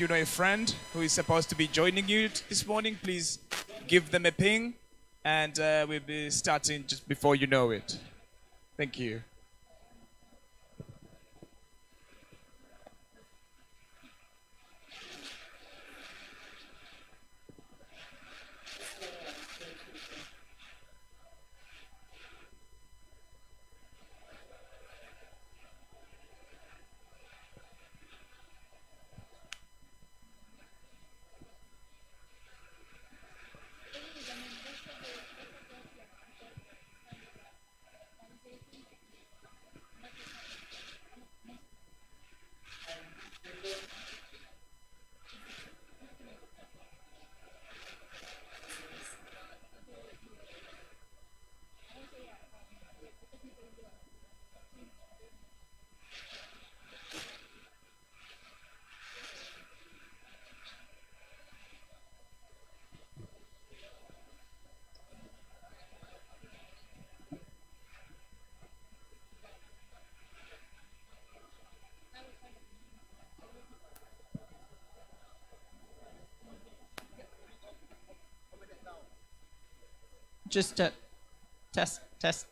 you know a friend who is supposed to be joining you this morning, please give them a ping, and we'll be starting just before you know it. Thank you. Just test.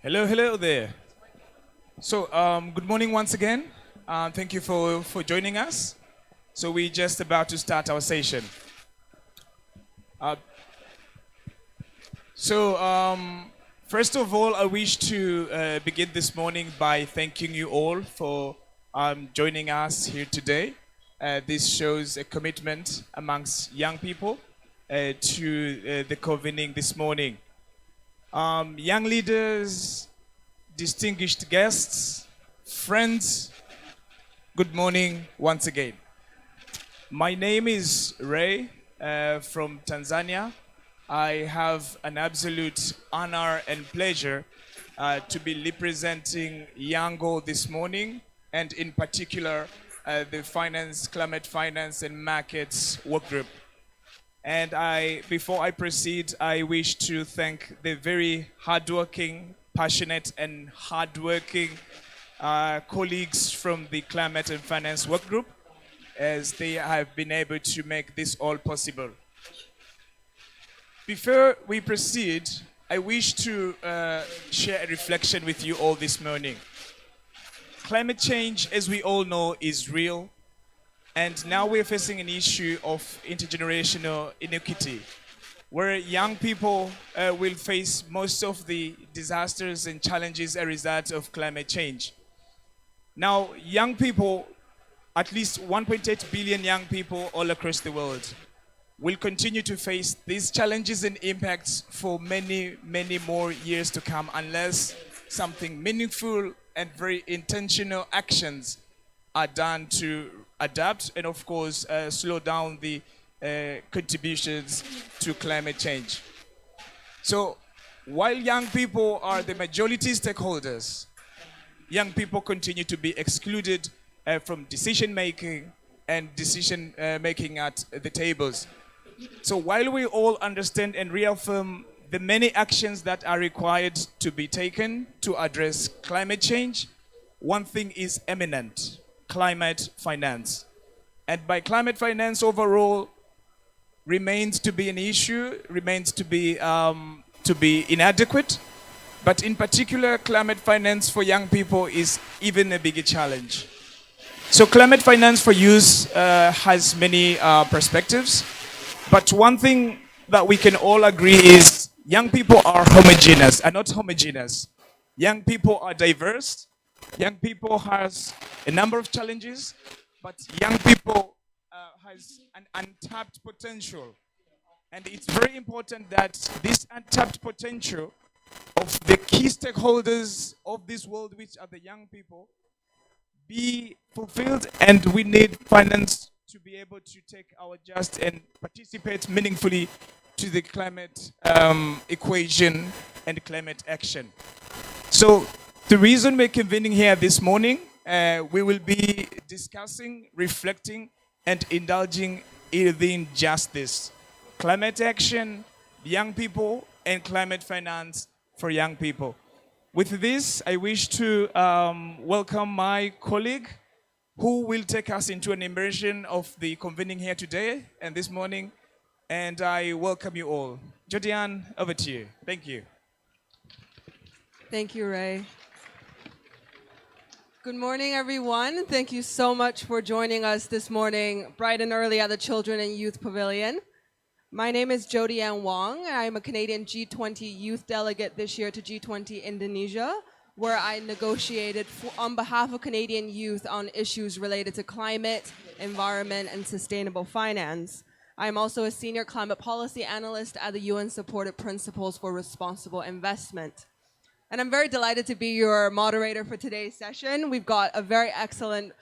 Hello there. So, good morning once again. Thank you for joining us. So, we're just about to start our session. First of all, I wish to begin this morning by thanking you all for joining us here today. This shows a commitment amongst young people to the convening this morning. Young leaders, distinguished guests, friends, good morning once again. My name is Ray from Tanzania. I have an absolute honor and pleasure to be representing Yango this morning, and in particular the Climate Finance and Markets Work Group. And before I proceed, I wish to thank the very hardworking, passionate, and hardworking colleagues from the Climate and Finance Work Group, as they have been able to make this all possible. Before we proceed, I wish to share a reflection with you all this morning. Climate change, as we all know, is real. And now we're facing an issue of intergenerational inequity, where young people will face most of the disasters and challenges as a result of climate change. Now, young people, at least 1.8 billion young people all across the world, will continue to face these challenges and impacts for many, many more years to come unless something meaningful and very intentional actions are done to adapt and, of course, slow down the contributions to climate change. So, while young people are the majority stakeholders, young people continue to be excluded from decision making and decision making at the tables. So, while we all understand and reaffirm the many actions that are required to be taken to address climate change, one thing is eminent: climate finance. And by climate finance overall remains to be an issue, remains to be inadequate. But in particular, climate finance for young people is even a bigger challenge. So climate finance for youth has many perspectives. But one thing that we can all agree is young people are not homogeneous. Young people are diverse. Young people has a number of challenges, but young people has an untapped potential. And it's very important that this untapped potential of the key stakeholders of this world, which are the young people, be fulfilled, and we need finance to be able to take our just and participate meaningfully to the climate equation and climate action. So the reason we're convening here this morning, we will be discussing, reflecting, and indulging in just this: climate action, young people, and climate finance for young people. With this, I wish to welcome my colleague who will take us into an immersion of the convening here today and this morning. And I welcome you all. Jodian, over to you. Thank you. Thank you, Ray. Good morning, everyone. Thank you so much for joining us this morning, bright and early at the Children and Youth Pavilion. My name is Jodian Wong. I'm a Canadian G20 youth delegate this year to G20 Indonesia, where I negotiated on behalf of Canadian youth on issues related to climate, environment, and sustainable finance. I'm also a senior climate policy analyst at the UN-supported Principles for Responsible Investment. And I'm very delighted to be your moderator for today's session. We've got a very excellent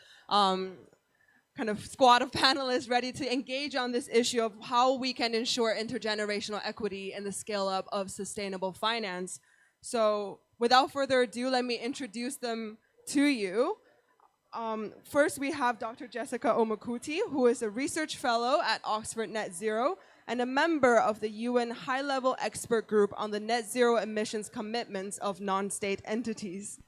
kind of squad of panelists ready to engage on this issue of how we can ensure intergenerational equity in the scale-up of sustainable finance. So without further ado, let me introduce them to you. First, we have Dr. Jessica Omakuti, who is a research fellow at Oxford Net Zero and a member of the UN high-level expert group on the net zero emissions commitments of non-state entities.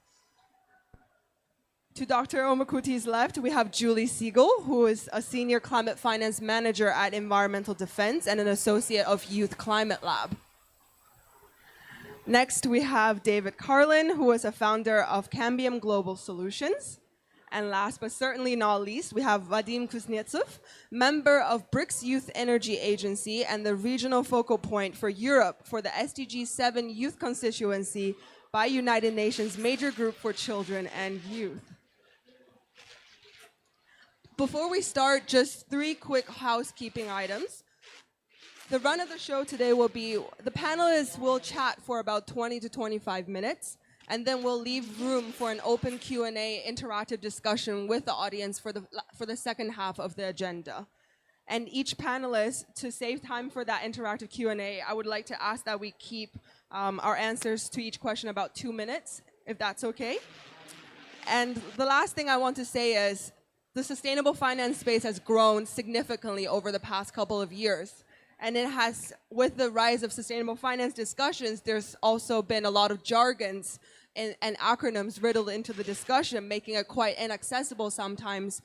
To Dr. Omakuti's left, we have Julie Siegel, who is a senior climate finance manager at Environmental Defense and an associate of Youth Climate Lab. Next, we have David Carlin, who is a founder of Cambium Global Solutions. And last but certainly not least, we have Vadim Kuznetsov, member of BRICS Youth Energy Agency and the regional focal point for Europe for the SDG 7 Youth Constituency by United Nations Major Group for Children and Youth. Before we start, just 3 quick housekeeping items. The run of the show today will be, the panelists will chat for about 20 to 25 minutes, and then we'll leave room for an open Q&A interactive discussion with the audience for the second half of the agenda. And each panelist, to save time for that interactive Q&A, I would like to ask that we keep our answers to each question about 2 minutes, if that's okay. And the last thing I want to say is the sustainable finance space has grown significantly over the past couple of years. And it has, with the rise of sustainable finance discussions, there's also been a lot of jargons and acronyms riddled into the discussion, making it quite inaccessible sometimes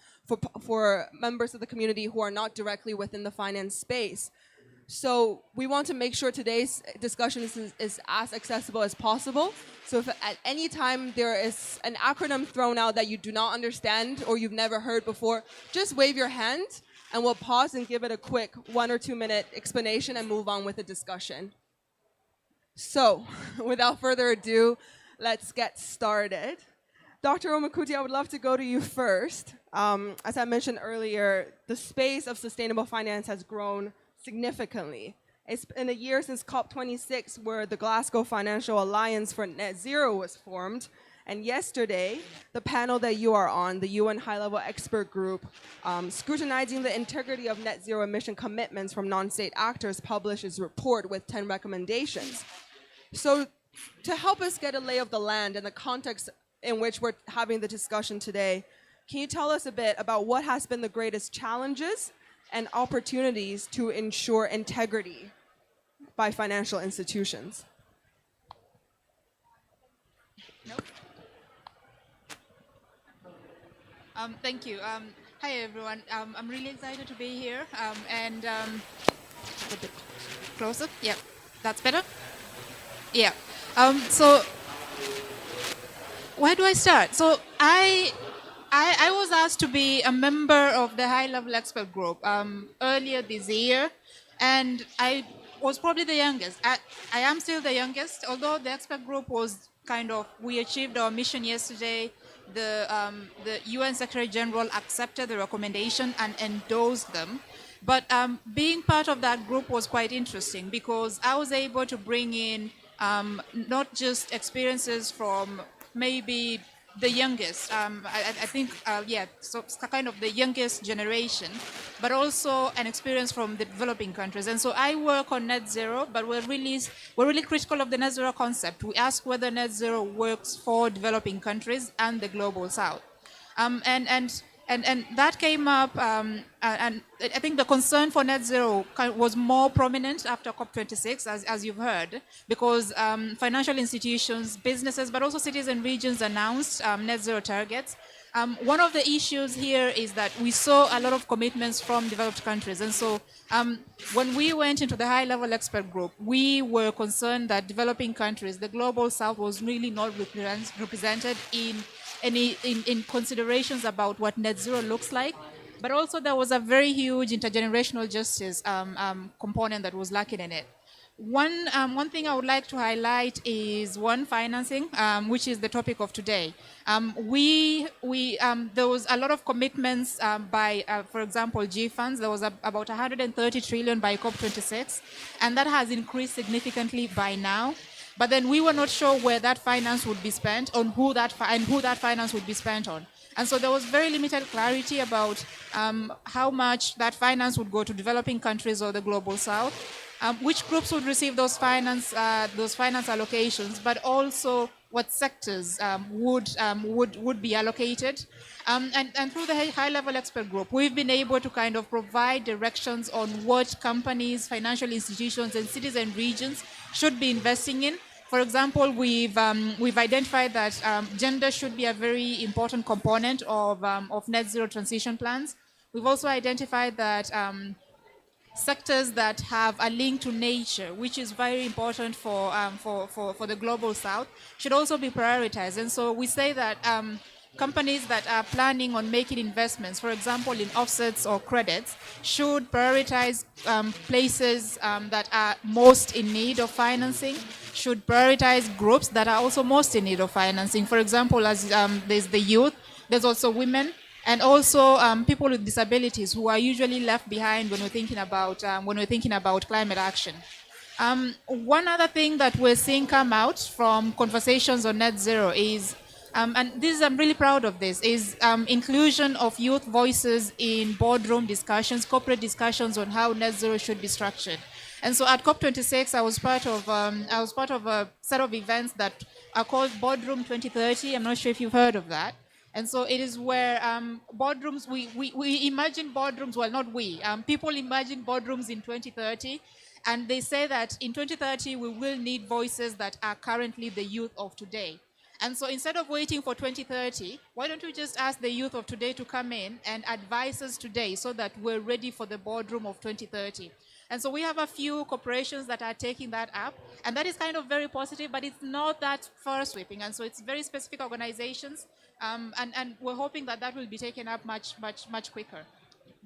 for members of the community who are not directly within the finance space. So we want to make sure today's discussion is as accessible as possible. So if at any time there is an acronym thrown out that you do not understand or you've never heard before, just wave your hand and we'll pause and give it a quick 1 or 2 minute explanation and move on with the discussion. So without further ado, let's get started. Dr. Omakuti, I would love to go to you first. As I mentioned earlier, the space of sustainable finance has grown significantly. It's been a year since COP27, where the Glasgow Financial Alliance for Net Zero was formed. And yesterday, the panel that you are on, the UN high-level expert group, scrutinizing the integrity of net zero emission commitments from non-state actors, published its report with 10 recommendations. So to help us get a lay of the land and the context in which we're having the discussion today, can you tell us a bit about what has been the greatest challenges and opportunities to ensure integrity by financial institutions? Nope. Thank you. Hi, everyone. I'm really excited to be here. And a bit closer. Yeah, that's better. Yeah. So where do I start? So I was asked to be a member of the high-level expert group earlier this year, and I was probably the youngest. I am still the youngest, although the expert group was we achieved our mission yesterday. The UN Secretary General accepted the recommendation and endorsed them. But being part of that group was quite interesting because I was able to bring in not just experiences from maybe the youngest, I think, so kind of the youngest generation, but also an experience from the developing countries. And so I work on net zero, but we're really critical of the net zero concept. We ask whether net zero works for developing countries and the global south. And And that came up, and I think the concern for net zero was more prominent after COP26, as you've heard, because financial institutions, businesses, but also cities and regions announced net zero targets. One of the issues here is that we saw a lot of commitments from developed countries. And so when we went into the high-level expert group, we were concerned that developing countries, the global south, was really not represented in considerations about what net zero looks like. But also there was a very huge intergenerational justice component that was lacking in it. One thing I would like to highlight is financing, which is the topic of today. There was a lot of commitments by, for example, G funds. There was about 130 trillion by COP26, and that has increased significantly by now. But then we were not sure where that finance would be spent, on who that finance would be spent on. And so there was very limited clarity about how much that finance would go to developing countries or the global south, which groups would receive those finance allocations, but also what sectors would be allocated. And through the high-level expert group, we've been able to kind of provide directions on what companies, financial institutions, and cities and regions should be investing in. For example, we've identified that gender should be a very important component of net zero transition plans. We've also identified that sectors that have a link to nature, which is very important for the global south, should also be prioritized. And so we say that companies that are planning on making investments, for example, in offsets or credits, should prioritize places that are most in need of financing, should prioritize groups that are also most in need of financing. For example, as there's the youth, there's also women, and also people with disabilities who are usually left behind when we're thinking about climate action. One other thing that we're seeing come out from conversations on net zero is, and this I'm really proud of this, is inclusion of youth voices in boardroom discussions, corporate discussions on how net zero should be structured. And so at COP26, I was part of a set of events that are called Boardroom 2030. I'm not sure if you've heard of that. And so it is where boardrooms, we imagine boardrooms, well, not we, people imagine boardrooms in 2030, and they say that in 2030 we will need voices that are currently the youth of today. And so instead of waiting for 2030, why don't we just ask the youth of today to come in and advise us today so that we're ready for the boardroom of 2030? And so we have a few corporations that are taking that up, and that is kind of very positive, but it's not that far sweeping. And so it's very specific organizations, and we're hoping that that will be taken up much quicker.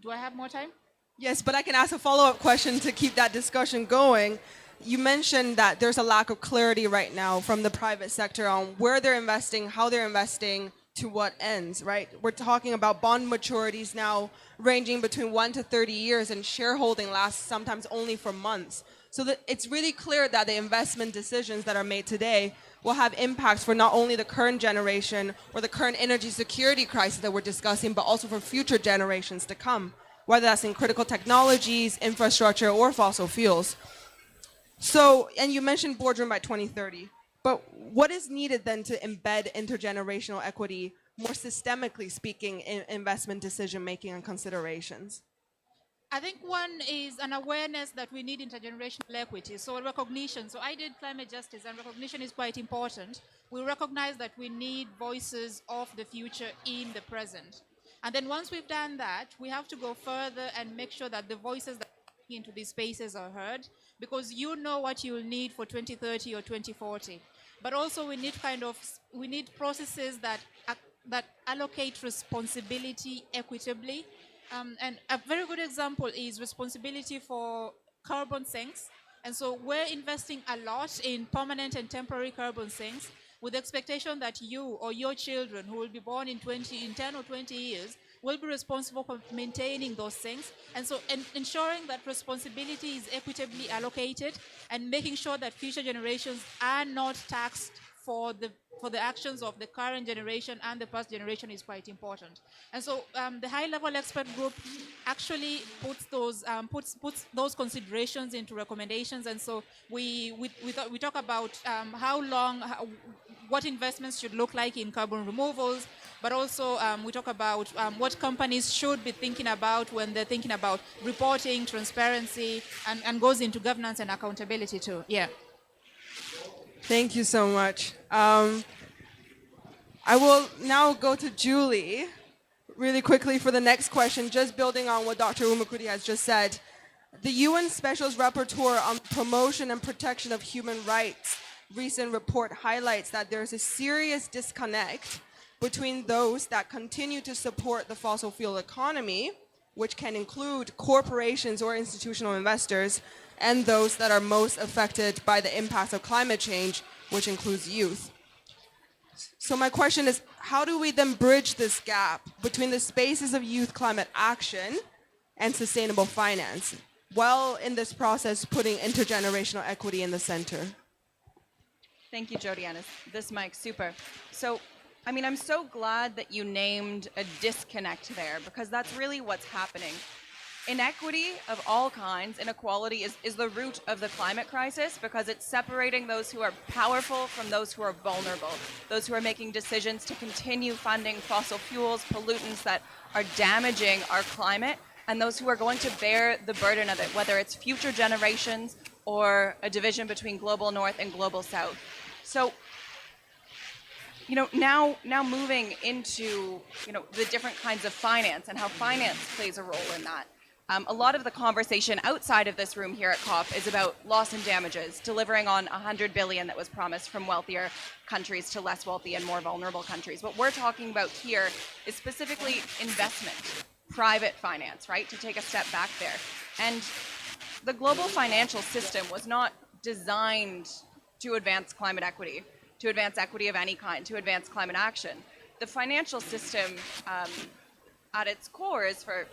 Do I have more time? Yes, but I can ask a follow-up question to keep that discussion going. You mentioned that there's a lack of clarity right now from the private sector on where they're investing, how they're investing, to what ends, right? We're talking about bond maturities now ranging between 1 to 30 years, and shareholding lasts sometimes only for months. So that it's really clear that the investment decisions that are made today will have impacts for not only the current generation or the current energy security crisis that we're discussing, but also for future generations to come, whether that's in critical technologies, infrastructure, or fossil fuels. So, and you mentioned boardroom by 2030. But what is needed then to embed intergenerational equity, more systemically speaking, in investment decision-making and considerations? I think one is an awareness that we need intergenerational equity, so recognition. So I did climate justice, and recognition is quite important. We recognize that we need voices of the future in the present. And then once we've done that, we have to go further and make sure that the voices that are into these spaces are heard, because you know what you'll need for 2030 or 2040. But also we need processes that allocate responsibility equitably. And a very good example is responsibility for carbon sinks. And so we're investing a lot in permanent and temporary carbon sinks, with the expectation that you or your children who will be born in 10 or 20 years will be responsible for maintaining those things. And so ensuring that responsibility is equitably allocated, and making sure that future generations are not taxed for the actions of the current generation and the past generation is quite important. And so the high-level expert group actually puts those considerations into recommendations. And so we talk about what investments should look like in carbon removals, but also we talk about what companies should be thinking about when they're thinking about reporting, transparency, and goes into governance and accountability too. Yeah. Thank you so much. I will now go to Julie really quickly for the next question, just building on what Dr. Umakudi has just said. The UN Special Rapporteur on Promotion and Protection of Human Rights recent report highlights that there's a serious disconnect between those that continue to support the fossil fuel economy, which can include corporations or institutional investors, and those that are most affected by the impacts of climate change, which includes youth. So my question is, how do we then bridge this gap between the spaces of youth climate action and sustainable finance, while in this process putting intergenerational equity in the center? Thank you, Jody Annis. This mic's super. So, I mean, I'm so glad that you named a disconnect there, because that's really what's happening. Inequity of all kinds, inequality is the root of the climate crisis, because it's separating those who are powerful from those who are vulnerable, those who are making decisions to continue funding fossil fuels, pollutants that are damaging our climate, and those who are going to bear the burden of it, whether it's future generations or a division between global north and global south. So, now moving into, the different kinds of finance and how finance plays a role in that. A lot of the conversation outside of this room here at COP is about loss and damages, delivering on $100 billion that was promised from wealthier countries to less wealthy and more vulnerable countries. What we're talking about here is specifically investment, private finance, right? To take a step back there. And the global financial system was not designed to advance climate equity, to advance equity of any kind, to advance climate action. The financial system at its core is for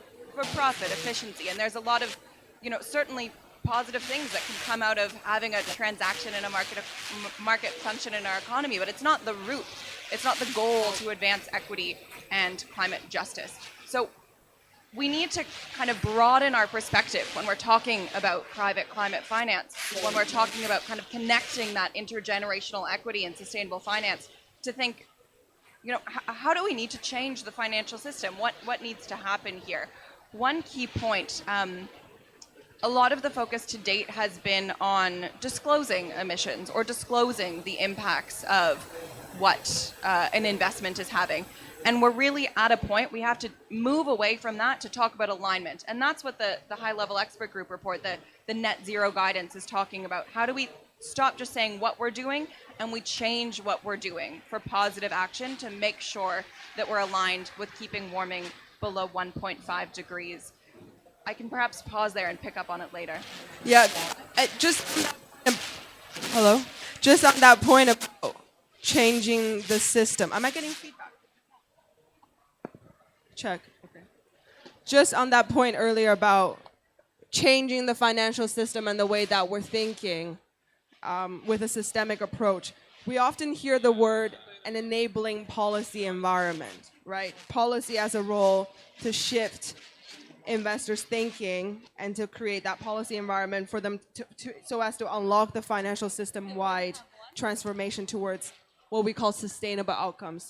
profit, efficiency, and there's a lot of, certainly positive things that can come out of having a transaction in a market function in our economy, but it's not the root. It's not the goal to advance equity and climate justice. So we need to kind of broaden our perspective when we're talking about private climate finance, when we're talking about kind of connecting that intergenerational equity and sustainable finance, to think, how do we need to change the financial system? What needs to happen here? One key point, a lot of the focus to date has been on disclosing emissions or disclosing the impacts of what an investment is having. And we're really at a point we have to move away from that to talk about alignment. And that's what the high-level expert group report, the net zero guidance, is talking about. How do we stop just saying what we're doing and we change what we're doing for positive action to make sure that we're aligned with keeping warming below 1.5 degrees. I can perhaps pause there and pick up on it later. Yeah, hello? Just on that point of changing the system. Am I getting feedback? Check. Okay. Just on that point earlier about changing the financial system and the way that we're thinking with a systemic approach, we often hear the word an enabling policy environment, right? Policy as a role to shift investors' thinking and to create that policy environment for them so as to unlock the financial system-wide transformation towards what we call sustainable outcomes.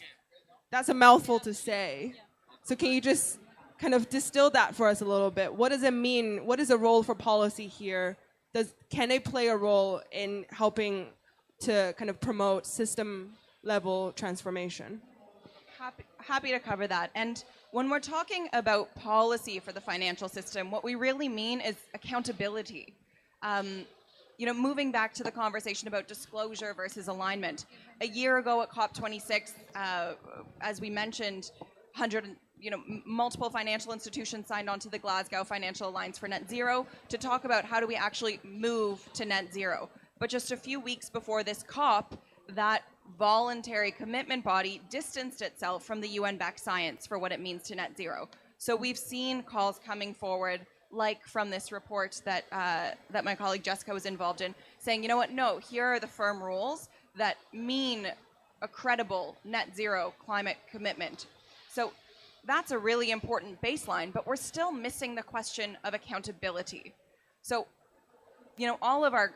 That's a mouthful to say. So can you just kind of distill that for us a little bit? What does it mean? What is the role for policy here? Can it play a role in helping to kind of promote system-level transformation? Happy to cover that. And when we're talking about policy for the financial system, what we really mean is accountability. Moving back to the conversation about disclosure versus alignment. A year ago at COP26, as we mentioned, multiple financial institutions signed on to the Glasgow Financial Alliance for Net Zero to talk about how do we actually move to net zero. But just a few weeks before this COP, that voluntary commitment body distanced itself from the UN-backed science for what it means to net zero. So we've seen calls coming forward, like from this report that my colleague Jessica was involved in, saying, no, here are the firm rules, that mean a credible net zero climate commitment. So that's a really important baseline, but we're still missing the question of accountability. So, all of our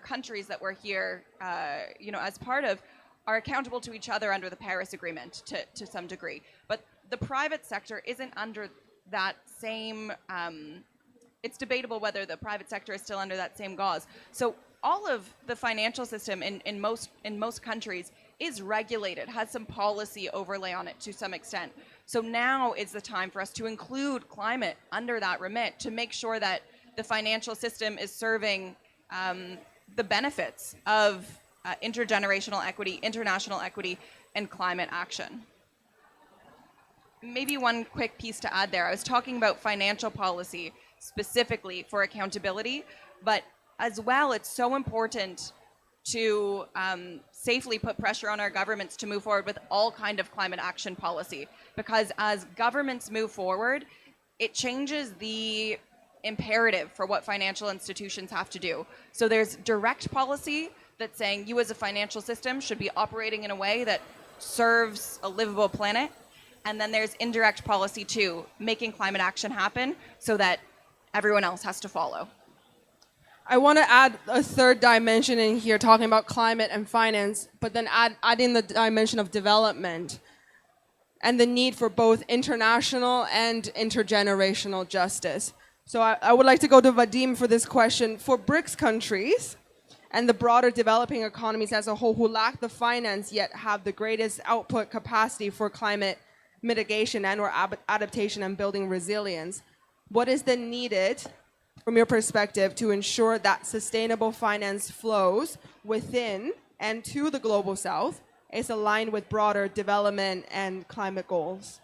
countries that we're here, as part of, are accountable to each other under the Paris Agreement to some degree. But the private sector isn't under that same, it's debatable whether the private sector is still under that same gauze. So all of the financial system in most countries is regulated, has some policy overlay on it to some extent. So now is the time for us to include climate under that remit to make sure that the financial system is serving the benefits of intergenerational equity, international equity, and climate action. Maybe one quick piece to add there. I was talking about financial policy specifically for accountability, but as well, it's so important to safely put pressure on our governments to move forward with all kind of climate action policy. Because as governments move forward, it changes the imperative for what financial institutions have to do. So there's direct policy that's saying you as a financial system should be operating in a way that serves a livable planet. And then there's indirect policy too, making climate action happen so that everyone else has to follow. I want to add a third dimension in here, talking about climate and finance, but then add in the dimension of development and the need for both international and intergenerational justice. So I would like to go to Vadim for this question. For BRICS countries and the broader developing economies as a whole who lack the finance yet have the greatest output capacity for climate mitigation and or adaptation and building resilience, what is then needed from your perspective to ensure that sustainable finance flows within and to the global south is aligned with broader development and climate goals?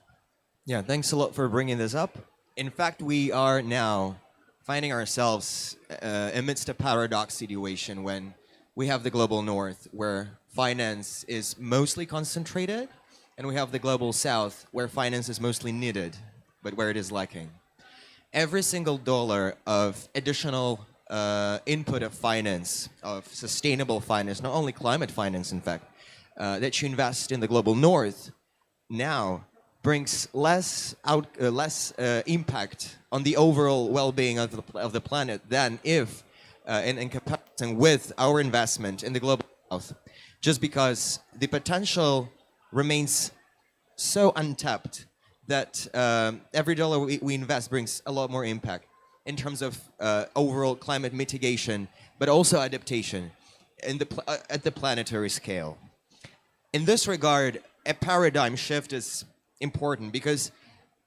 Yeah, thanks a lot for bringing this up. In fact, we are now finding ourselves amidst a paradox situation when we have the global north where finance is mostly concentrated, and we have the global south where finance is mostly needed, but where it is lacking. Every single dollar of additional input of finance, of sustainable finance, not only climate finance, in fact, that you invest in the global north now brings less impact on the overall well-being of the planet than if, in comparison with our investment in the global south, just because the potential remains so untapped that every dollar we invest brings a lot more impact in terms of overall climate mitigation, but also adaptation at the planetary scale. In this regard, a paradigm shift is important because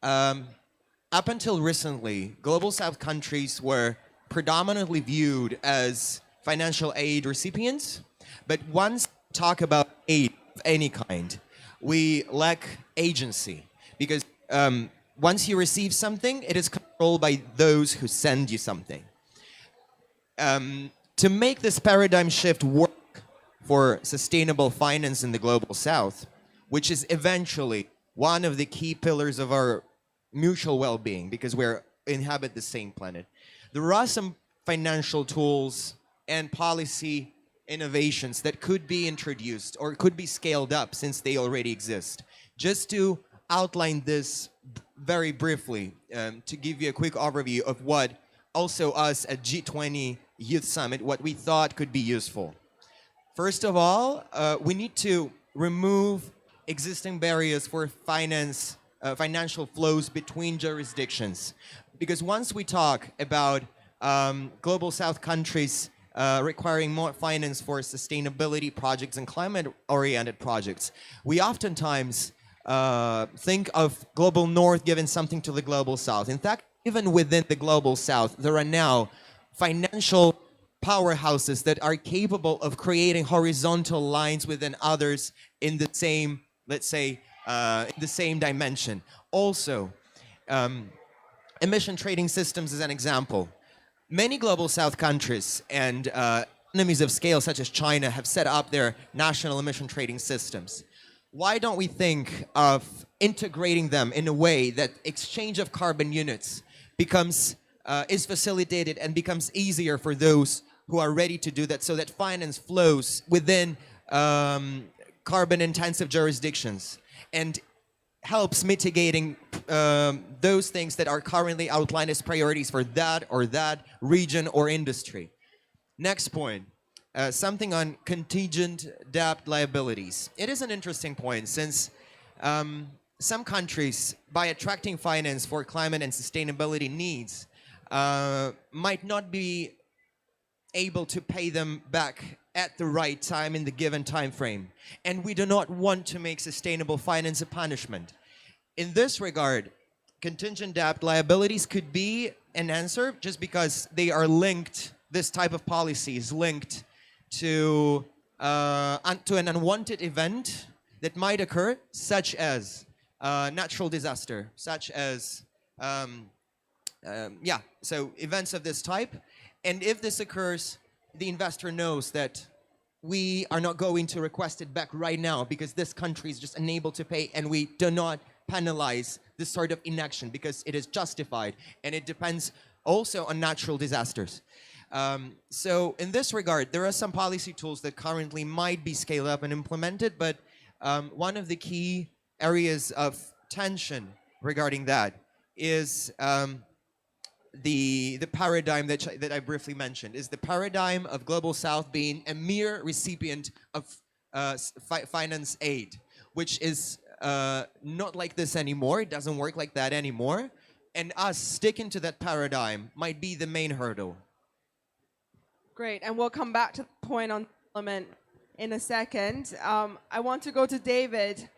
up until recently, global south countries were predominantly viewed as financial aid recipients, but once we talk about aid of any kind, we lack agency because once you receive something, it is controlled by those who send you something. To make this paradigm shift work for sustainable finance in the global south, which is eventually one of the key pillars of our mutual well-being because we inhabit the same planet, there are some financial tools and policy innovations that could be introduced or could be scaled up since they already exist. Just to outline this very briefly, to give you a quick overview of what also us at G20 Youth Summit, what we thought could be useful. First of all, we need to remove existing barriers for financial flows between jurisdictions. Because once we talk about global south countries requiring more finance for sustainability projects and climate-oriented projects, we oftentimes think of global north giving something to the global south. In fact, even within the global south, there are now financial powerhouses that are capable of creating horizontal lines within others in the same, let's say, in the same dimension. Also, emission trading systems is an example. Many global south countries and economies of scale such as China have set up their national emission trading systems. Why don't we think of integrating them in a way that exchange of carbon units is facilitated and becomes easier for those who are ready to do that, so that finance flows within carbon-intensive jurisdictions, and helps mitigating those things that are currently outlined as priorities for that or that region or industry. Next point, something on contingent debt liabilities. It is an interesting point since some countries, by attracting finance for climate and sustainability needs, might not be able to pay them back at the right time in the given time frame. And we do not want to make sustainable finance a punishment. In this regard, contingent debt liabilities could be an answer just because they are linked, this type of policy is linked to an unwanted event that might occur, such as natural disaster, such as, so events of this type. And if this occurs, the investor knows that we are not going to request it back right now because this country is just unable to pay, and we do not penalize this sort of inaction because it is justified, and it depends also on natural disasters. So in this regard, there are some policy tools that currently might be scaled up and implemented, but one of the key areas of tension regarding that is the paradigm that I briefly mentioned, is the paradigm of Global South being a mere recipient of finance aid, which is not like this anymore. It doesn't work like that anymore. And us sticking to that paradigm might be the main hurdle. Great, and we'll come back to the point on element in a second. I want to go to David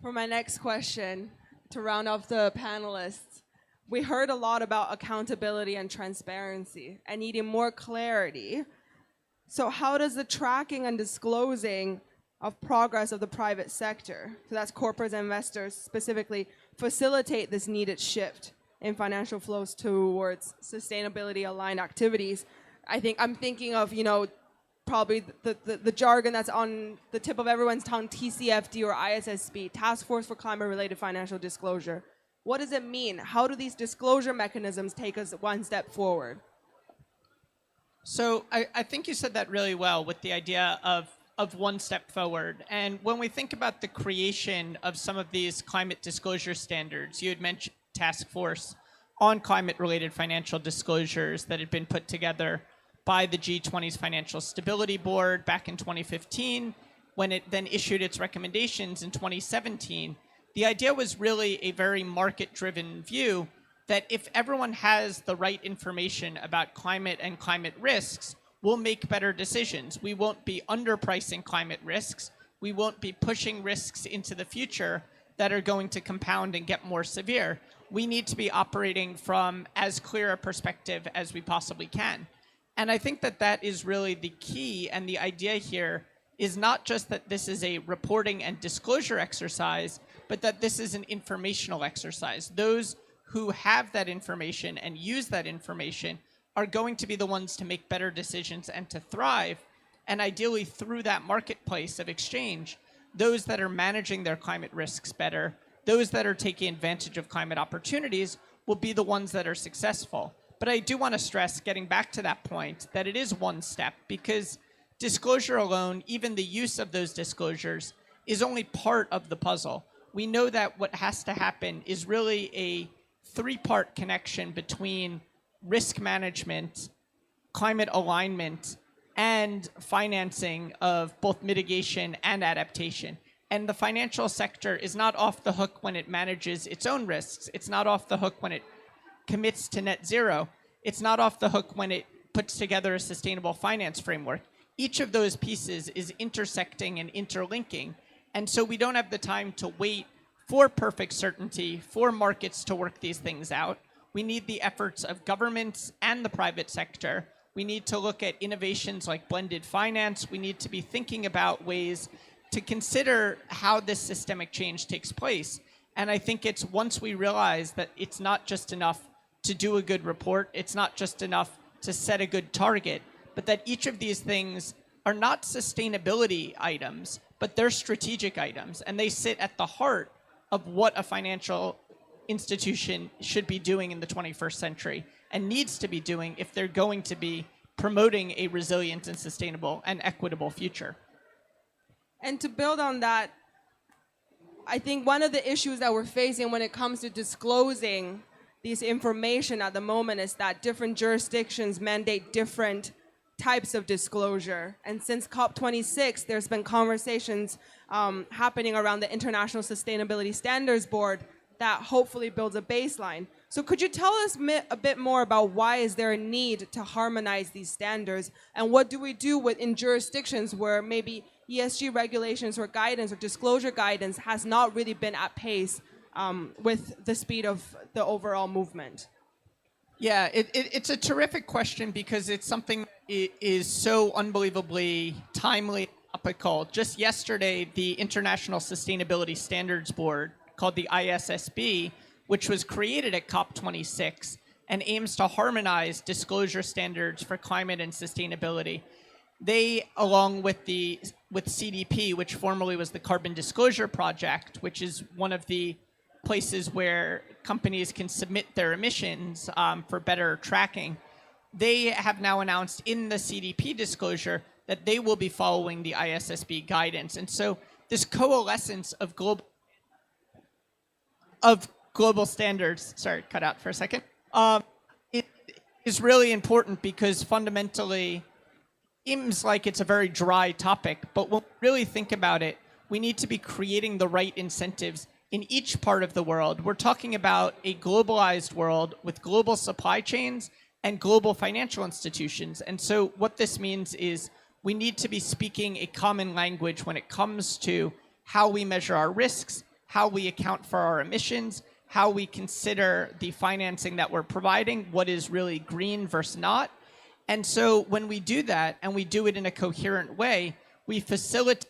for my next question to round off the panelists. We heard a lot about accountability and transparency and needing more clarity. So how does the tracking and disclosing of progress of the private sector, so that's corporates and investors specifically, facilitate this needed shift in financial flows towards sustainability aligned activities? I'm thinking of, probably the jargon that's on the tip of everyone's tongue, TCFD or ISSB, Task Force for Climate Related Financial Disclosure. What does it mean? How do these disclosure mechanisms take us one step forward? So I think you said that really well with the idea of one step forward. And when we think about the creation of some of these climate disclosure standards, you had mentioned Task Force on Climate-Related Financial Disclosures that had been put together by the G20's Financial Stability Board back in 2015, when it then issued its recommendations in 2017. The idea was really a very market-driven view that if everyone has the right information about climate and climate risks, we'll make better decisions. We won't be underpricing climate risks. We won't be pushing risks into the future that are going to compound and get more severe. We need to be operating from as clear a perspective as we possibly can. And I think that that is really the key, and the idea here is not just that this is a reporting and disclosure exercise, but that this is an informational exercise. Those who have that information and use that information are going to be the ones to make better decisions and to thrive. And ideally, through that marketplace of exchange, those that are managing their climate risks better, those that are taking advantage of climate opportunities, will be the ones that are successful. But I do want to stress, getting back to that point, that it is one step, because disclosure alone, even the use of those disclosures, is only part of the puzzle. We know that what has to happen is really a three-part connection between risk management, climate alignment, and financing of both mitigation and adaptation. And the financial sector is not off the hook when it manages its own risks. It's not off the hook when it commits to net zero. It's not off the hook when it puts together a sustainable finance framework. Each of those pieces is intersecting and interlinking. And so we don't have the time to wait for perfect certainty, for markets to work these things out. We need the efforts of governments and the private sector. We need to look at innovations like blended finance. We need to be thinking about ways to consider how this systemic change takes place. And I think it's once we realize that it's not just enough to do a good report, it's not just enough to set a good target, but that each of these things are not sustainability items, but they're strategic items, and they sit at the heart of what a financial institution should be doing in the 21st century and needs to be doing if they're going to be promoting a resilient and sustainable and equitable future. And to build on that, I think one of the issues that we're facing when it comes to disclosing this information at the moment is that different jurisdictions mandate different types of disclosure. And since COP26, there's been conversations happening around the International Sustainability Standards Board that hopefully builds a baseline. So could you tell us a bit more about why is there a need to harmonize these standards, and what do we do in jurisdictions where maybe ESG regulations or guidance or disclosure guidance has not really been at pace with the speed of the overall movement? Yeah, it's a terrific question because it's something that is so unbelievably timely and topical. Just yesterday, the International Sustainability Standards Board, called the ISSB, which was created at COP26 and aims to harmonize disclosure standards for climate and sustainability. They, along with CDP, which formerly was the Carbon Disclosure Project, which is one of the places where companies can submit their emissions for better tracking, they have now announced in the CDP disclosure that they will be following the ISSB guidance. And so this coalescence of global standards, sorry, cut out for a second, it is really important because fundamentally it seems like it's a very dry topic, but when we really think about it, we need to be creating the right incentives in each part of the world. We're talking about a globalized world with global supply chains and global financial institutions. And so what this means is we need to be speaking a common language when it comes to how we measure our risks, how we account for our emissions, how we consider the financing that we're providing, what is really green versus not. And so when we do that, and we do it in a coherent way, we facilitate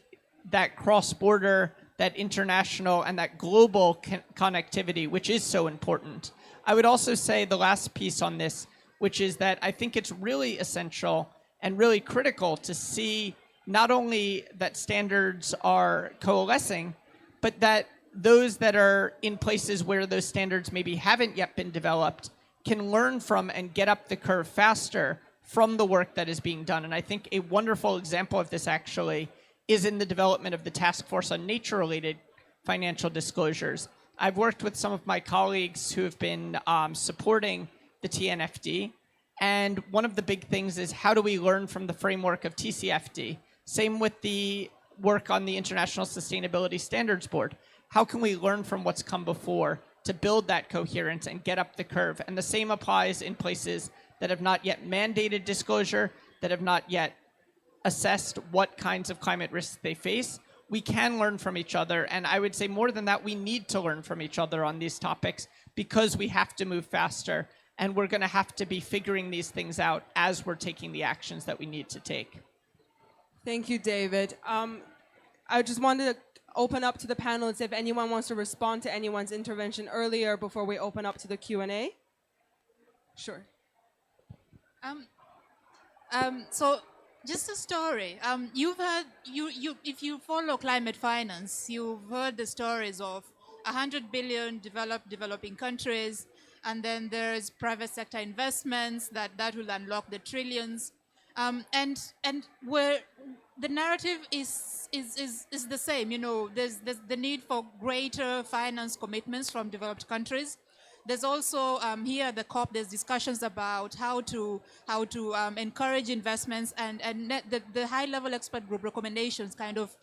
that cross-border, that international, and that global connectivity, which is so important. I would also say the last piece on this, which is that I think it's really essential and really critical to see not only that standards are coalescing, but that those that are in places where those standards maybe haven't yet been developed can learn from and get up the curve faster from the work that is being done. And I think a wonderful example of this actually is in the development of the Task Force on Nature-related Financial Disclosures. I've worked with some of my colleagues who have been supporting the TNFD, and one of the big things is how do we learn from the framework of TCFD? Same with the work on the International Sustainability Standards Board. How can we learn from what's come before to build that coherence and get up the curve? And the same applies in places that have not yet mandated disclosure, that have not yet assessed what kinds of climate risks they face. We can learn from each other, and I would say more than that, we need to learn from each other on these topics because we have to move faster, and we're going to have to be figuring these things out as we're taking the actions that we need to take. Thank you, David. I just wanted to open up to the panelists if anyone wants to respond to anyone's intervention earlier before we open up to the Q&A. Sure. So just a story. You've heard, if you follow climate finance, you've heard the stories of 100 billion developing countries, and then there's private sector investments that will unlock the trillions, and where the narrative is the same. You know, there's the need for greater finance commitments from developed countries. There's also here at the COP, there's discussions about how to encourage investments, and the high-level expert group recommendations kind of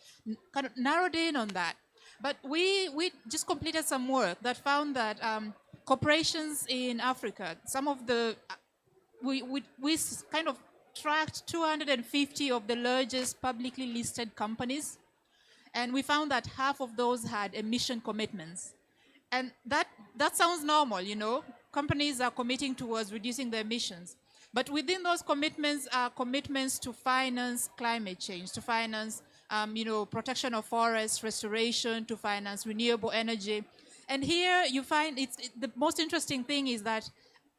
narrowed in on that. But we just completed some work that found that corporations in Africa, some of the we kind of tracked 250 of the largest publicly listed companies, and we found that half of those had emission commitments. And that sounds normal, you know. Companies are committing towards reducing their emissions. But within those commitments are commitments to finance climate change, to finance protection of forests, restoration, to finance renewable energy. And here you find the most interesting thing is that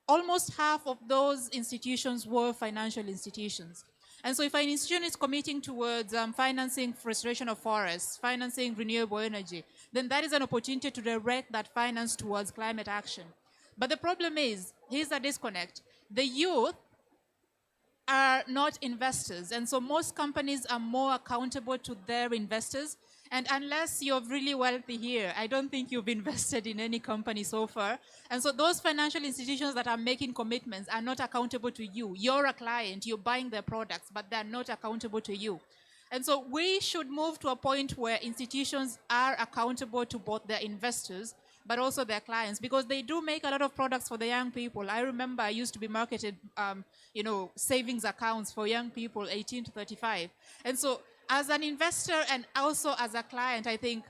almost half of those institutions were financial institutions. And so if an institution is committing towards financing restoration of forests, financing renewable energy, then that is an opportunity to direct that finance towards climate action. But the problem is, here's a disconnect. The youth are not investors. And so most companies are more accountable to their investors. And unless you're really wealthy here, I don't think you've invested in any company so far. And so those financial institutions that are making commitments are not accountable to you. You're a client, you're buying their products, but they're not accountable to you. And so we should move to a point where institutions are accountable to both their investors but also their clients, because they do make a lot of products for the young people. I remember I used to be marketed, savings accounts for young people 18 to 35. And so as an investor and also as a client, I think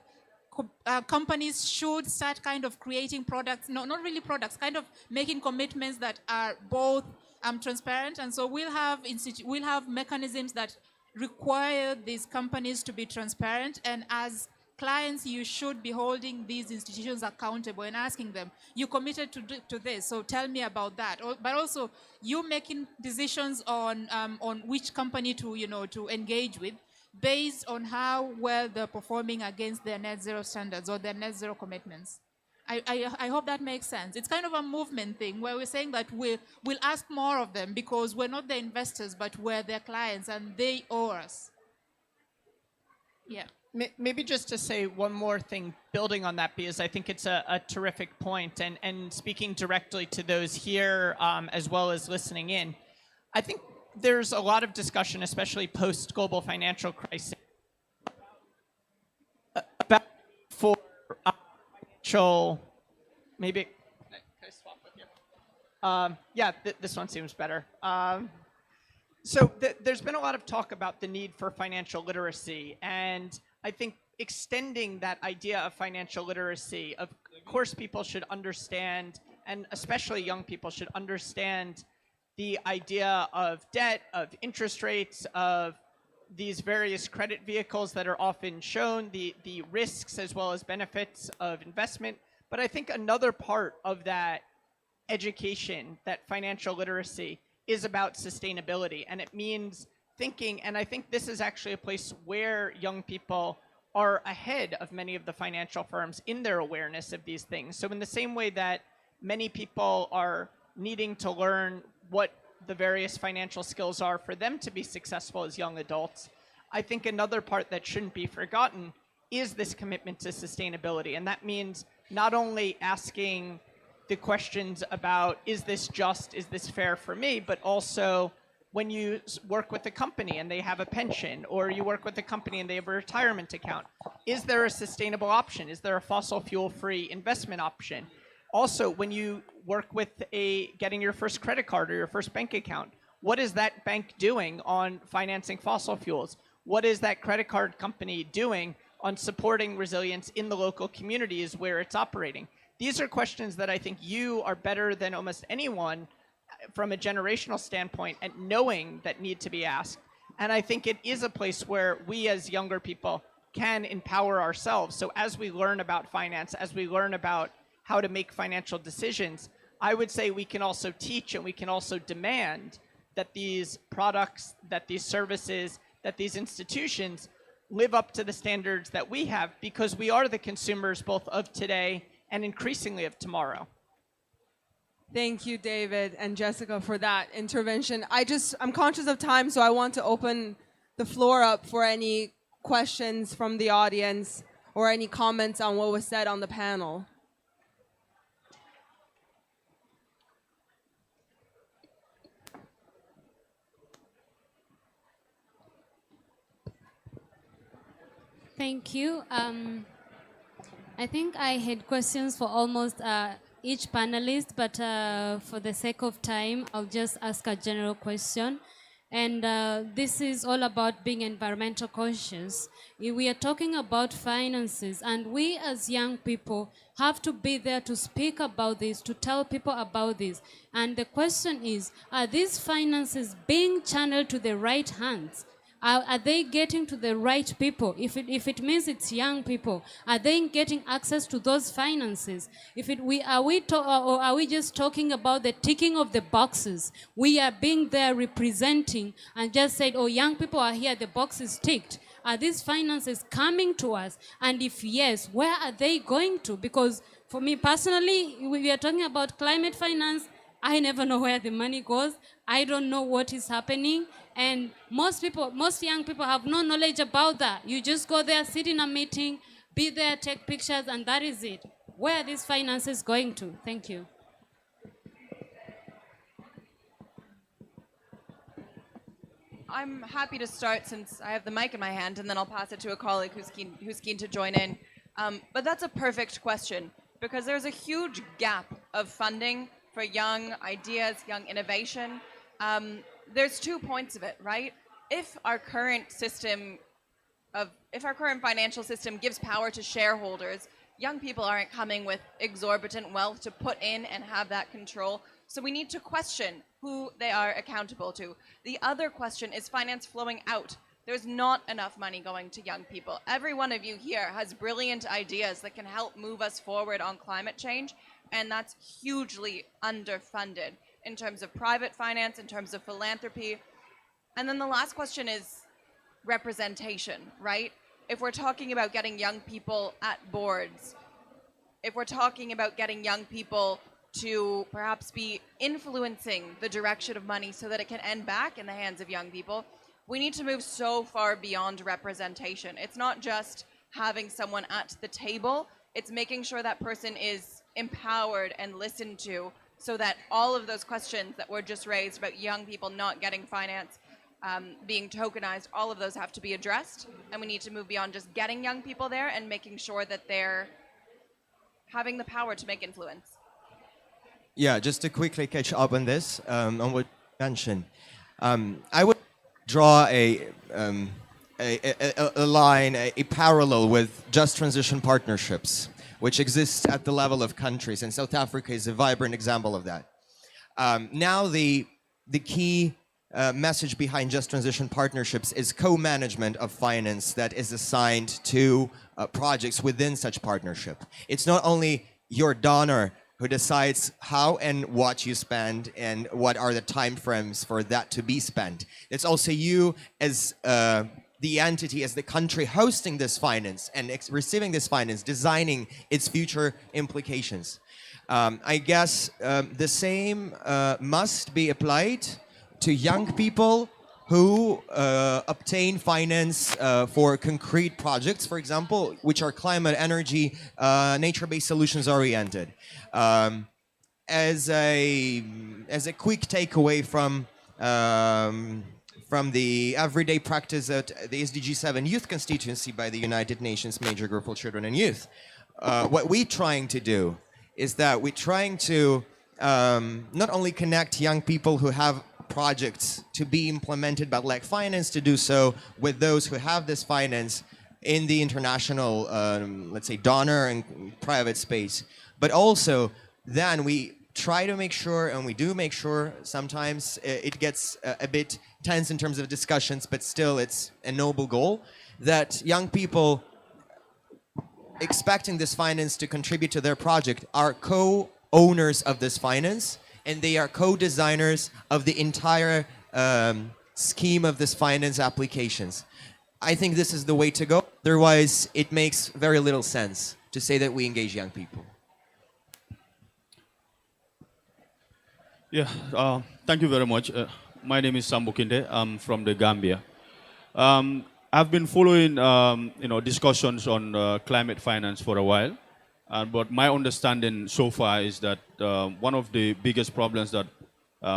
companies should start kind of creating products, no, not really products, kind of making commitments that are both transparent. And so we'll have mechanisms that require these companies to be transparent, and as clients, you should be holding these institutions accountable and asking them, you committed to this, so tell me about that. But also, you making decisions on which company to engage with, based on how well they're performing against their net zero standards or their net zero commitments. I hope that makes sense. It's kind of a movement thing where we're saying that we'll ask more of them because we're not their investors, but we're their clients and they owe us. Yeah. Maybe just to say one more thing, building on that, because I think it's a terrific point, and speaking directly to those here as well as listening in, I think there's a lot of discussion, especially post-global financial crisis, about for financial, maybe, can I swap with you? This one seems better. So there's been a lot of talk about the need for financial literacy, and I think extending that idea of financial literacy, of course people should understand, and especially young people should understand the idea of debt, of interest rates, of these various credit vehicles that are often shown, the risks as well as benefits of investment. But I think another part of that education, that financial literacy, is about sustainability, and it means thinking, and I think this is actually a place where young people are ahead of many of the financial firms in their awareness of these things. So in the same way that many people are needing to learn what the various financial skills are for them to be successful as young adults, I think another part that shouldn't be forgotten is this commitment to sustainability. And that means not only asking the questions about, is this just, is this fair for me, but also when you work with a company and they have a pension, or you work with a company and they have a retirement account, is there a sustainable option? Is there a fossil fuel-free investment option? Also, when you work with getting your first credit card or your first bank account, what is that bank doing on financing fossil fuels? What is that credit card company doing on supporting resilience in the local communities where it's operating? These are questions that I think you are better than almost anyone from a generational standpoint at knowing that need to be asked. And I think it is a place where we as younger people can empower ourselves. So as we learn about finance, as we learn about how to make financial decisions, I would say we can also teach and we can also demand that these products, that these services, that these institutions live up to the standards that we have, because we are the consumers both of today and increasingly of tomorrow. Thank you, David and Jessica, for that intervention. I'm conscious of time, so I want to open the floor up for any questions from the audience or any comments on what was said on the panel. Thank you. I think I had questions for almost each panelist, but for the sake of time, I'll just ask a general question. And this is all about being environmental conscious. We are talking about finances, and we as young people have to be there to speak about this, to tell people about this. And the question is, are these finances being channeled to the right hands? Are they getting to the right people? If it means it's young people, are they getting access to those finances? Or are we just talking about the ticking of the boxes? We are being there representing and just said, oh, young people are here, the box is ticked. Are these finances coming to us? And if yes, where are they going to? Because for me personally, we are talking about climate finance. I never know where the money goes. I don't know what is happening. And most young people have no knowledge about that. You just go there, sit in a meeting, be there, take pictures, and that is it. Where are these finances going to? Thank you. I'm happy to start since I have the mic in my hand, and then I'll pass it to a colleague who's keen to join in. But that's a perfect question because there's a huge gap of funding for young ideas, young innovation. There's 2 points of it, right? If our current financial system gives power to shareholders, young people aren't coming with exorbitant wealth to put in and have that control. So we need to question who they are accountable to. The other question is finance flowing out. There's not enough money going to young people. Every one of you here has brilliant ideas that can help move us forward on climate change, and that's hugely underfunded in terms of private finance, in terms of philanthropy. And then the last question is representation, right? If we're talking about getting young people at boards, if we're talking about getting young people to perhaps be influencing the direction of money so that it can end back in the hands of young people, we need to move so far beyond representation. It's not just having someone at the table, it's making sure that person is empowered and listened to so that all of those questions that were just raised about young people not getting finance, being tokenized, all of those have to be addressed. And we need to move beyond just getting young people there and making sure that they're having the power to make influence. Yeah, just to quickly catch up on this, on what you mentioned. I would draw a line, a parallel with just transition partnerships, which exists at the level of countries, and South Africa is a vibrant example of that. Now the key message behind just transition partnerships is co-management of finance that is assigned to projects within such partnership. It's not only your donor who decides how and what you spend and what are the time frames for that to be spent. It's also you as the entity, as the country hosting this finance and receiving this finance, designing its future implications. I guess the same must be applied to young people who obtain finance for concrete projects, for example, which are climate, energy, nature-based solutions oriented. As a quick takeaway from the everyday practice at the SDG 7 Youth Constituency by the United Nations Major Group for Children and Youth, what we're trying to do is that we're trying to not only connect young people who have projects to be implemented but lack finance to do so with those who have this finance in the international, let's say, donor and private space, but also then we try to make sure, and we do make sure sometimes it gets a bit tense in terms of discussions, but still it's a noble goal, that young people expecting this finance to contribute to their project are co-owners of this finance, and they are co-designers of the entire scheme of this finance applications. I think this is the way to go. Otherwise, it makes very little sense to say that we engage young people. Yeah, thank you very much. My name is Sambo Kinde. I'm from the Gambia. I've been following, discussions on climate finance for a while. But my understanding so far is that one of the biggest problems that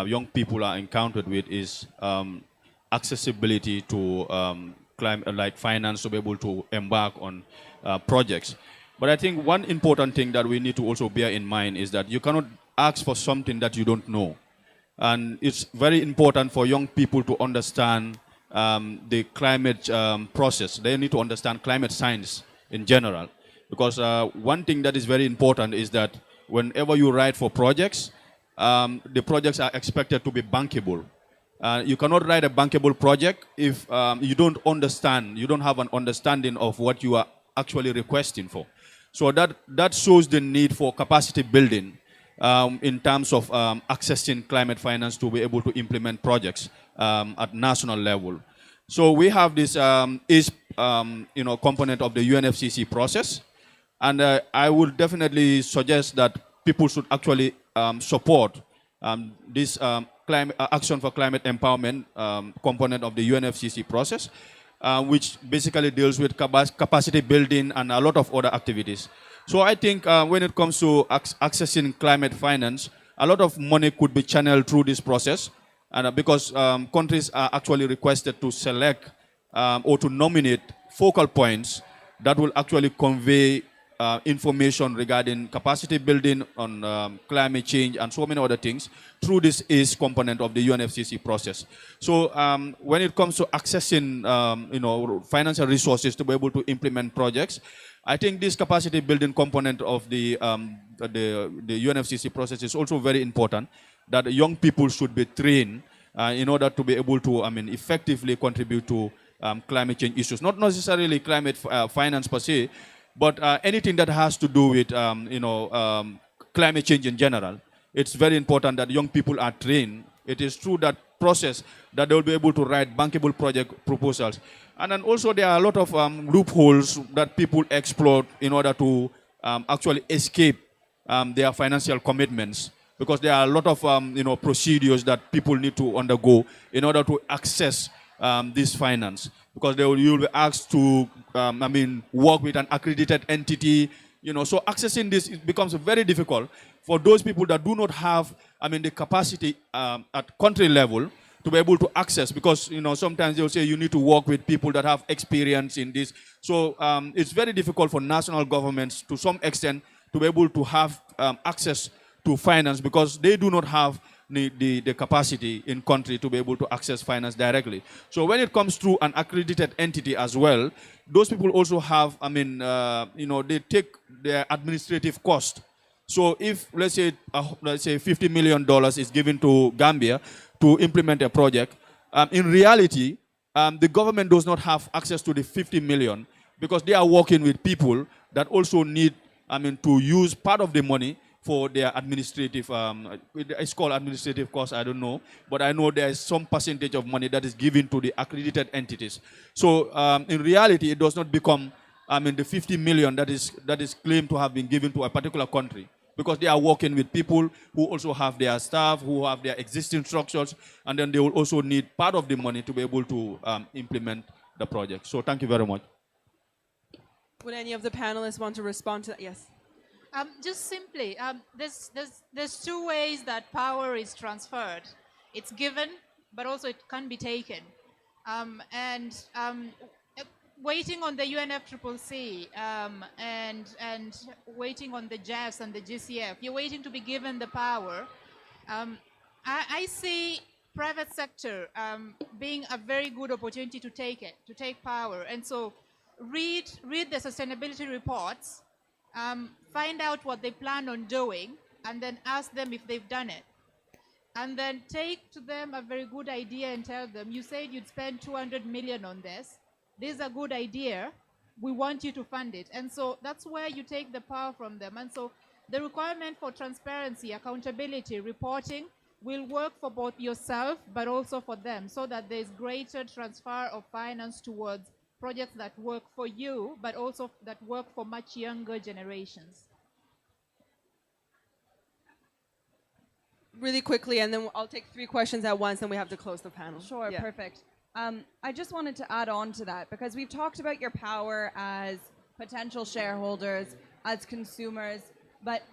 young people are encountered with is accessibility to climate, finance to be able to embark on projects. But I think one important thing that we need to also bear in mind is that you cannot ask for something that you don't know. And it's very important for young people to understand the climate process. They need to understand climate science in general. Because one thing that is very important is that whenever you write for projects, the projects are expected to be bankable. You cannot write a bankable project if you don't understand, you don't have an understanding of what you are actually requesting for. So that shows the need for capacity building in terms of accessing climate finance to be able to implement projects at national level. So we have this component of the UNFCCC process. And I would definitely suggest that people should actually support this action for climate empowerment component of the UNFCCC process, which basically deals with capacity building and a lot of other activities. So I think when it comes to accessing climate finance, a lot of money could be channeled through this process, and because countries are actually requested to select or to nominate focal points that will actually convey information regarding capacity building on climate change and so many other things through this is component of the UNFCCC process. So when it comes to accessing financial resources to be able to implement projects, I think this capacity building component of the UNFCCC process is also very important, that young people should be trained in order to be able to, effectively contribute to climate change issues. Not necessarily climate finance per se, but anything that has to do with, climate change in general. It's very important that young people are trained. It is through that process that they will be able to write bankable project proposals. And then also there are a lot of loopholes that people exploit in order to actually escape their financial commitments, because there are a lot of procedures that people need to undergo in order to access this finance, because you will be asked to work with an accredited entity, so accessing this, it becomes very difficult for those people that do not have the capacity at country level to be able to access, because sometimes they'll say you need to work with people that have experience in this. So it's very difficult for national governments to some extent to be able to have access to finance, because they do not have the capacity in country to be able to access finance directly. So when it comes through an accredited entity as well, those people also have, they take their administrative cost. So if, let's say $50 million is given to Gambia to implement a project, in reality, the government does not have access to the 50 million, because they are working with people that also need, to use part of the money for their administrative, it's called administrative costs, I don't know, but I know there is some percentage of money that is given to the accredited entities. So in reality, it does not become, the 50 million that is claimed to have been given to a particular country, because they are working with people who also have their staff, who have their existing structures, and then they will also need part of the money to be able to implement the project. So thank you very much. Would any of the panelists want to respond to that? Yes. Just simply, there's two ways that power is transferred. It's given, but also it can be taken. Waiting on the UNFCCC and waiting on the JAS and the GCF, you're waiting to be given the power. I see private sector being a very good opportunity to take power. And so read the sustainability reports, find out what they plan on doing, and then ask them if they've done it. And then take to them a very good idea and tell them, you said you'd spend 200 million on this. This is a good idea. We want you to fund it. And so that's where you take the power from them. And so the requirement for transparency, accountability, reporting will work for both yourself but also for them, so that there's greater transfer of finance towards projects that work for you, but also that work for much younger generations. Really quickly, and then I'll take 3 questions at once, and we have to close the panel. Sure, Yeah. perfect. I just wanted to add on to that, because we've talked about your power as potential shareholders, as consumers, but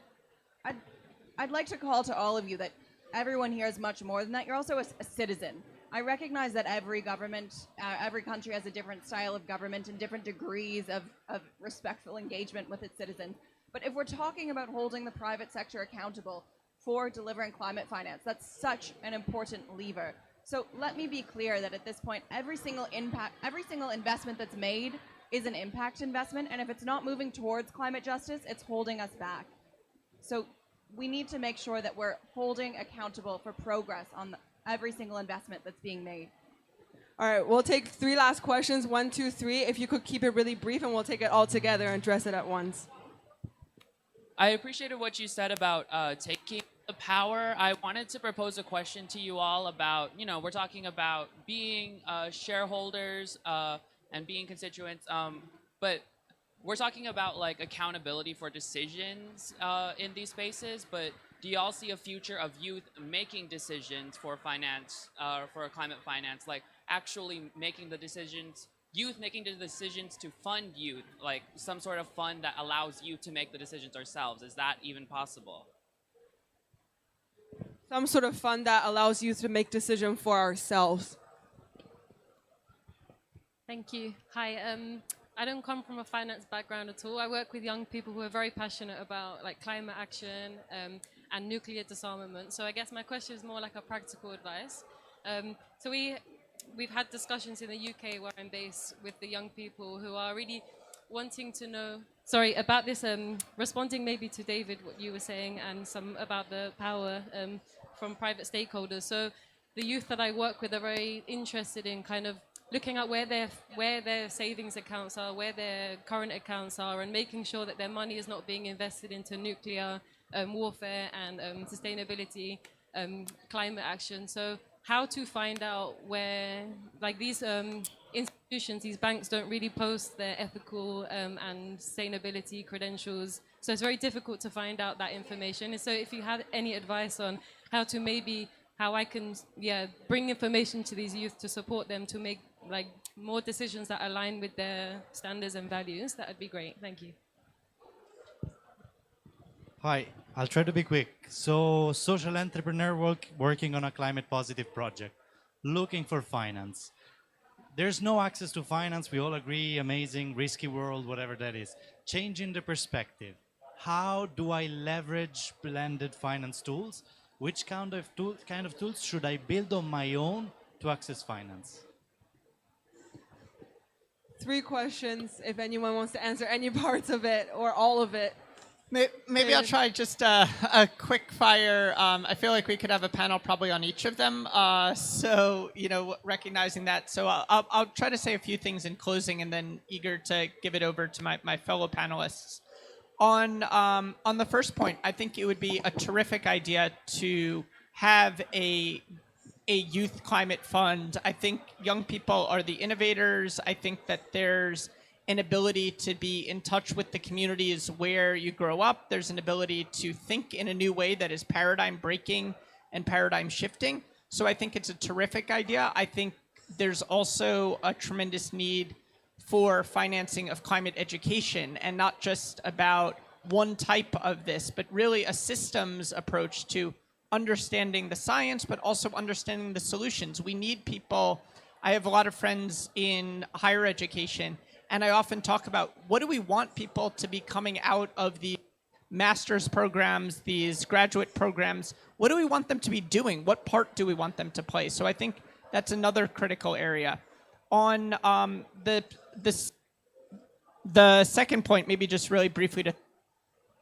I'd like to call to all of you that everyone here is much more than that. You're also a citizen. I recognize that every government, every country has a different style of government and different degrees of respectful engagement with its citizens. But if we're talking about holding the private sector accountable for delivering climate finance, that's such an important lever. So let me be clear that at this point, every single investment that's made is an impact investment, and if it's not moving towards climate justice, it's holding us back. So we need to make sure that we're holding accountable for progress on every single investment that's being made. All right, we'll take 3 last questions, 1, 2, 3. If you could keep it really brief, and we'll take it all together and address it at once. I appreciated what you said about taking the power. I wanted to propose a question to you all about, we're talking about being shareholders and being constituents, but we're talking about like accountability for decisions in these spaces. But do y'all see a future of youth making decisions for finance, for climate finance, like actually making the decisions, youth making the decisions to fund youth, like some sort of fund that allows youth to make the decisions ourselves? Is that even possible? Some sort of fund that allows youth to make decisions for ourselves. Thank you. Hi. I don't come from a finance background at all. I work with young people who are very passionate about like climate action and nuclear disarmament. So I guess my question is more like a practical advice. So we've had discussions in the UK where I'm based with the young people who are really wanting to know, sorry, about this, responding maybe to David, what you were saying, and some about the power from private stakeholders. So the youth that I work with are very interested in kind of looking at where their savings accounts are, where their current accounts are, and making sure that their money is not being invested into nuclear warfare and sustainability, climate action. So how to find out where, like these institutions, these banks don't really post their ethical and sustainability credentials. So it's very difficult to find out that information. And so if you have any advice on how to maybe, how I can, bring information to these youth to support them to make like more decisions that align with their standards and values, that would be great. Thank you. Hi, I'll try to be quick. So, social entrepreneur working on a climate positive project, looking for finance. There's no access to finance, we all agree, amazing, risky world, whatever that is. Changing the perspective. How do I leverage blended finance tools? Which kind of tools should I build on my own to access finance? 3 questions, if anyone wants to answer any parts of it or all of it. Maybe I'll try just a quick fire. I feel like we could have a panel probably on each of them. So, recognizing that. So I'll try to say a few things in closing and then eager to give it over to my fellow panelists. On the first point, I think it would be a terrific idea to have a youth climate fund. I think young people are the innovators. I think that there's an ability to be in touch with the communities where you grow up. There's an ability to think in a new way that is paradigm breaking and paradigm shifting. So I think it's a terrific idea. I think there's also a tremendous need for financing of climate education, and not just about one type of this, but really a systems approach to understanding the science, but also understanding the solutions. We need people. I have a lot of friends in higher education, and I often talk about what do we want people to be coming out of the master's programs, these graduate programs. What do we want them to be doing? What part do we want them to play? So I think that's another critical area. On the second point, maybe just really briefly to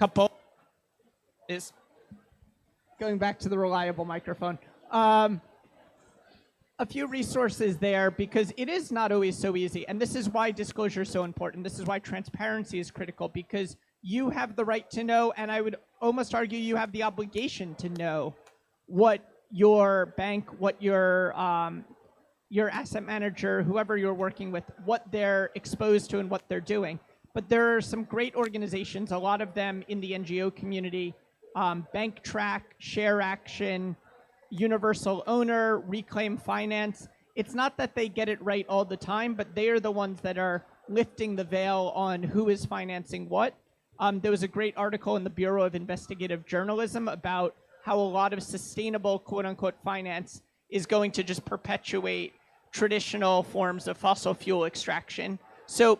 couple is going back to the reliable microphone. A few resources there, because it is not always so easy. And this is why disclosure is so important. This is why transparency is critical, because you have the right to know, and I would almost argue you have the obligation to know what your bank, what your asset manager, whoever you're working with, what they're exposed to and what they're doing. But there are some great organizations, a lot of them in the NGO community, Bank Track, Share Action, Universal Owner, Reclaim Finance. It's not that they get it right all the time, but they are the ones that are lifting the veil on who is financing what. There was a great article in the Bureau of Investigative Journalism about how a lot of sustainable quote-unquote finance is going to just perpetuate traditional forms of fossil fuel extraction. So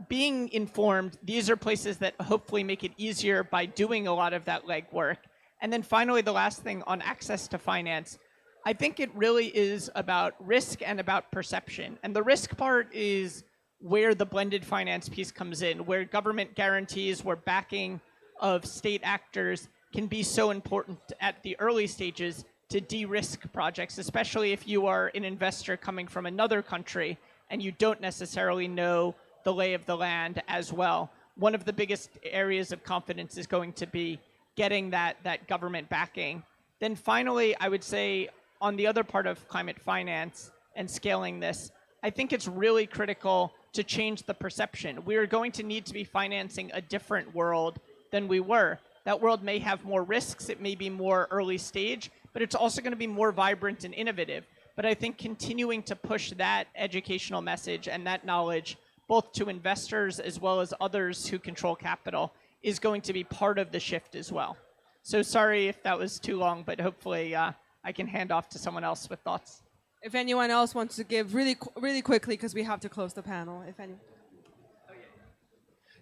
being informed, these are places that hopefully make it easier by doing a lot of that legwork. And then finally, the last thing on access to finance, I think it really is about risk and about perception. And the risk part is where the blended finance piece comes in, where government guarantees, where backing of state actors can be so important at the early stages to de-risk projects, especially if you are an investor coming from another country and you don't necessarily know the lay of the land as well. One of the biggest areas of confidence is going to be getting that government backing. Then finally, I would say on the other part of climate finance and scaling this, I think it's really critical to change the perception. We are going to need to be financing a different world than we were. That world may have more risks, it may be more early stage, but it's also going to be more vibrant and innovative. But I think continuing to push that educational message and that knowledge, both to investors as well as others who control capital, is going to be part of the shift as well. So sorry if that was too long, but hopefully I can hand off to someone else with thoughts. If anyone else wants to give really quickly, because we have to close the panel. If any.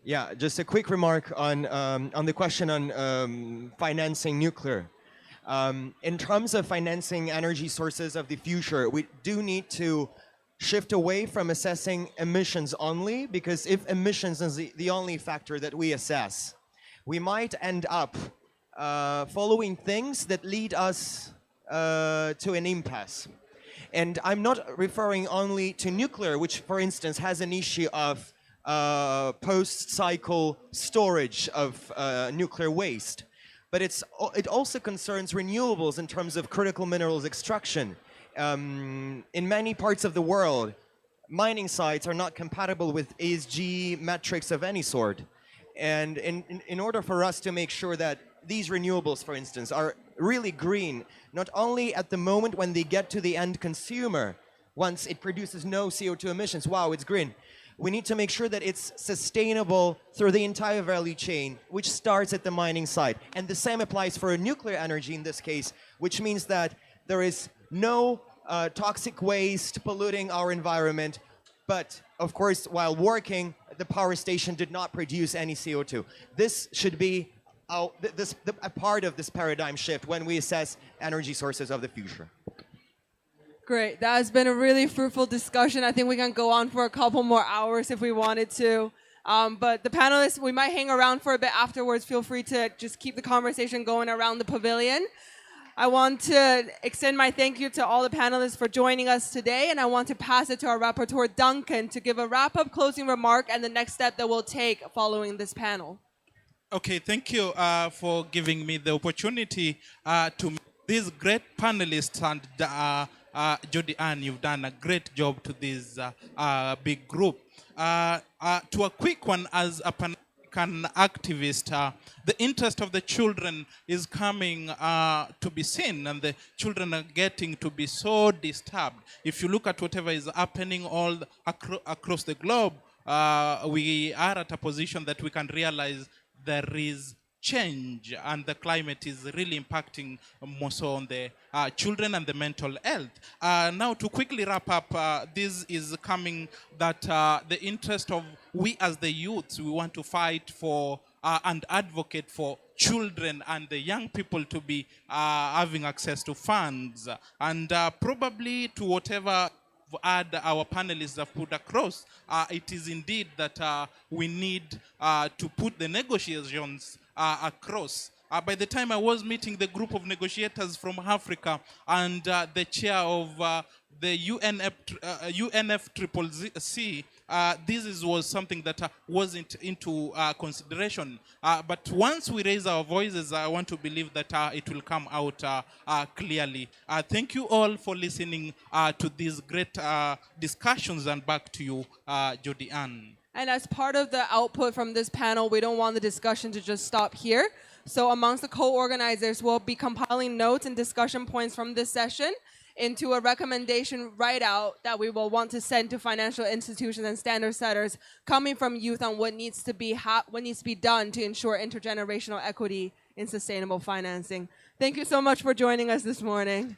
Yeah, just a quick remark on the question on financing nuclear. In terms of financing energy sources of the future, we do need to shift away from assessing emissions only, because if emissions is the only factor that we assess, we might end up following things that lead us to an impasse. And I'm not referring only to nuclear, which, for instance, has an issue of post-cycle storage of nuclear waste. But it also concerns renewables in terms of critical minerals extraction. In many parts of the world, mining sites are not compatible with ESG metrics of any sort. And in order for us to make sure that these renewables, for instance, are really green, not only at the moment when they get to the end consumer, once it produces no CO2 emissions, wow, it's green. We need to make sure that it's sustainable through the entire value chain, which starts at the mining site. And the same applies for nuclear energy in this case, which means that there is no toxic waste polluting our environment. But of course, while working, the power station did not produce any CO2. This should be a part of this paradigm shift when we assess energy sources of the future. Great. That has been a really fruitful discussion. I think we can go on for a couple more hours if we wanted to. But the panelists, we might hang around for a bit afterwards. Feel free to just keep the conversation going around the pavilion. I want to extend my thank you to all the panelists for joining us today, and I want to pass it to our rapporteur, Duncan, to give a wrap-up closing remark and the next step that we'll take following this panel. Okay, thank you for giving me the opportunity to meet these great panelists, and Jody Ann, you've done a great job to this big group. To a quick one, as a Pan-African activist, the interest of the children is coming to be seen, and the children are getting to be so disturbed. If you look at whatever is happening all across the globe, we are at a position that we can realize there is change, and the climate is really impacting more so on the children and the mental health. Now, to quickly wrap up, this is coming that the interest of we as the youths, we want to fight for and advocate for children and the young people to be having access to funds, and probably to whatever our panelists have put across, it is indeed that we need to put the negotiations across. By the time I was meeting the group of negotiators from Africa and the chair of the UNFCCC, this was something that wasn't into consideration. But once we raise our voices, I want to believe that it will come out clearly. Thank you all for listening to these great discussions, and back to you, Jody Ann. And as part of the output from this panel, we don't want the discussion to just stop here. So amongst the co-organizers, we'll be compiling notes and discussion points from this session into a recommendation write-out that we will want to send to financial institutions and standard setters coming from youth on what needs to be done to ensure intergenerational equity in sustainable financing. Thank you so much for joining us this morning.